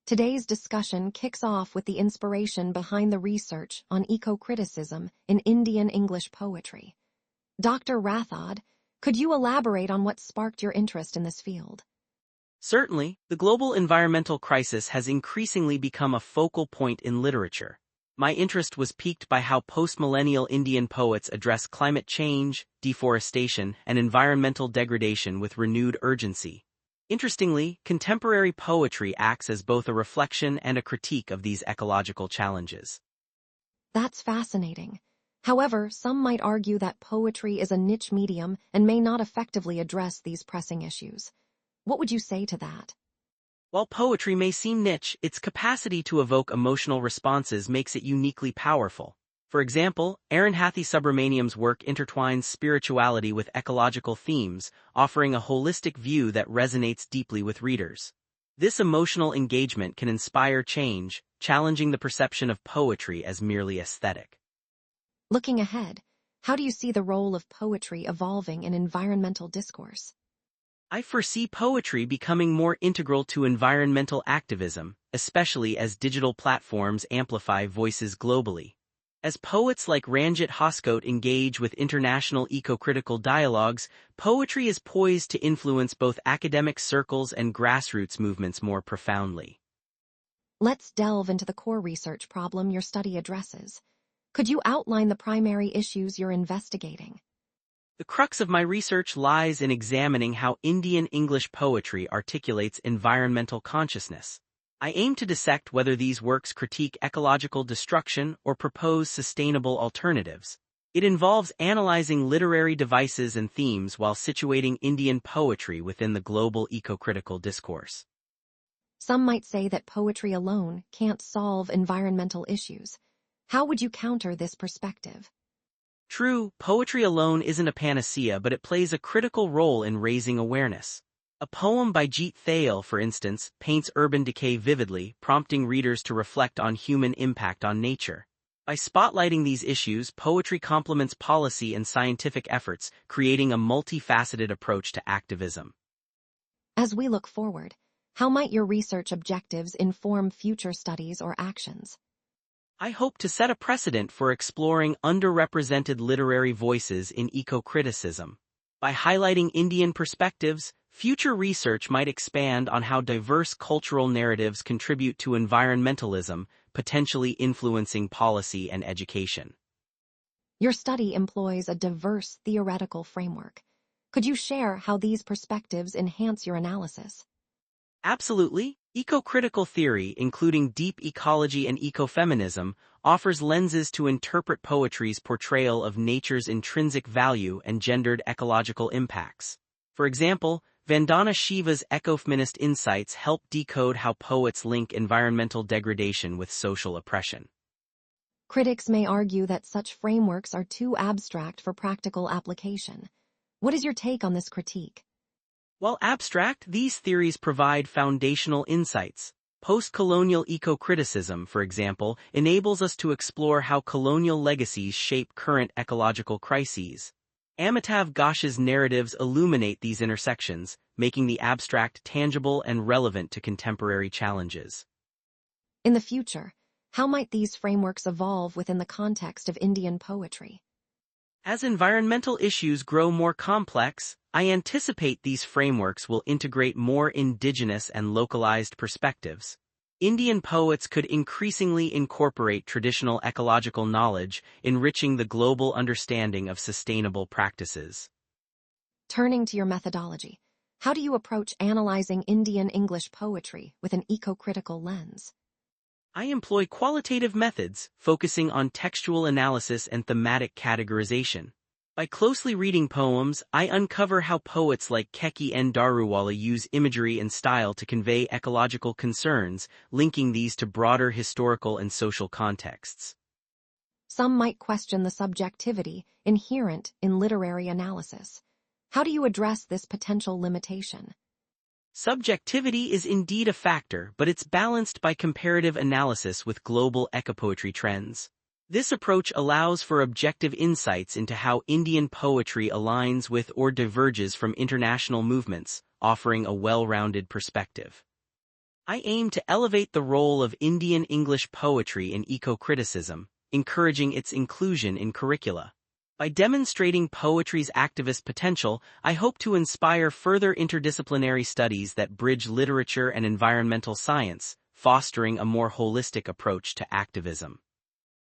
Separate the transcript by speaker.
Speaker 1: Today's discussion kicks off with the inspiration behind the research on ecocriticism in Indian English poetry. Dr. Rathod, could you elaborate on what sparked your interest in this field?
Speaker 2: Certainly, the global environmental crisis has increasingly become a focal point in literature. My interest was piqued by how post-millennial Indian poets address climate change, deforestation, and environmental degradation with renewed urgency. Interestingly, contemporary poetry acts as both a reflection and a critique of these ecological challenges.
Speaker 1: That's fascinating. However, some might argue that poetry is a niche medium and may not effectively address these pressing issues. What would you say to that?
Speaker 2: While poetry may seem niche, its capacity to evoke emotional responses makes it uniquely powerful. For example, Arundhati Subramaniam's work intertwines spirituality with ecological themes, offering a holistic view that resonates deeply with readers. This emotional engagement can inspire change, challenging the perception of poetry as merely aesthetic.
Speaker 1: Looking ahead, how do you see the role of poetry evolving in environmental discourse?
Speaker 2: I foresee poetry becoming more integral to environmental activism, especially as digital platforms amplify voices globally. As poets like Ranjit Hoskote engage with international eco-critical dialogues, poetry is poised to influence both academic circles and grassroots movements more profoundly.
Speaker 1: Let's delve into the core research problem your study addresses. Could you outline the primary issues you're investigating?
Speaker 2: The crux of my research lies in examining how Indian English poetry articulates environmental consciousness. I aim to dissect whether these works critique ecological destruction or propose sustainable alternatives. It involves analyzing literary devices and themes while situating Indian poetry within the global eco-critical discourse.
Speaker 1: Some might say that poetry alone can't solve environmental issues. How would you counter this perspective?
Speaker 2: True, poetry alone isn't a panacea, but it plays a critical role in raising awareness. A poem by Jeet Thayil, for instance, paints urban decay vividly, prompting readers to reflect on human impact on nature. By spotlighting these issues, poetry complements policy and scientific efforts, creating a multifaceted approach to activism.
Speaker 1: As we look forward, how might your research objectives inform future studies or actions?
Speaker 2: I hope to set a precedent for exploring underrepresented literary voices in eco-criticism. By highlighting Indian perspectives, future research might expand on how diverse cultural narratives contribute to environmentalism, potentially influencing policy and education.
Speaker 1: Your study employs a diverse theoretical framework. Could you share how these perspectives enhance your analysis?
Speaker 2: Absolutely. Eco-critical theory, including deep ecology and ecofeminism, offers lenses to interpret poetry's portrayal of nature's intrinsic value and gendered ecological impacts. For example, Vandana Shiva's ecofeminist insights help decode how poets link environmental degradation with social oppression.
Speaker 1: Critics may argue that such frameworks are too abstract for practical application. What is your take on this critique?
Speaker 2: While abstract, these theories provide foundational insights. Post-colonial eco-criticism, for example, enables us to explore how colonial legacies shape current ecological crises. Amitav Ghosh's narratives illuminate these intersections, making the abstract tangible and relevant to contemporary challenges.
Speaker 1: In the future, how might these frameworks evolve within the context of Indian poetry?
Speaker 2: As environmental issues grow more complex, I anticipate these frameworks will integrate more indigenous and localized perspectives. Indian poets could increasingly incorporate traditional ecological knowledge, enriching the global understanding of sustainable practices.
Speaker 1: Turning to your methodology, how do you approach analyzing Indian English poetry with an eco-critical lens?
Speaker 2: I employ qualitative methods, focusing on textual analysis and thematic categorization. By closely reading poems, I uncover how poets like Keki N. Daruwala use imagery and style to convey ecological concerns, linking these to broader historical and social contexts.
Speaker 1: Some might question the subjectivity inherent in literary analysis. How do you address this potential limitation?
Speaker 2: Subjectivity is indeed a factor, but it's balanced by comparative analysis with global ecopoetry trends. This approach allows for objective insights into how Indian poetry aligns with or diverges from international movements, offering a well-rounded perspective. I aim to elevate the role of Indian English poetry in eco-criticism, encouraging its inclusion in curricula. By demonstrating poetry's activist potential, I hope to inspire further interdisciplinary studies that bridge literature and environmental science, fostering a more holistic approach to activism.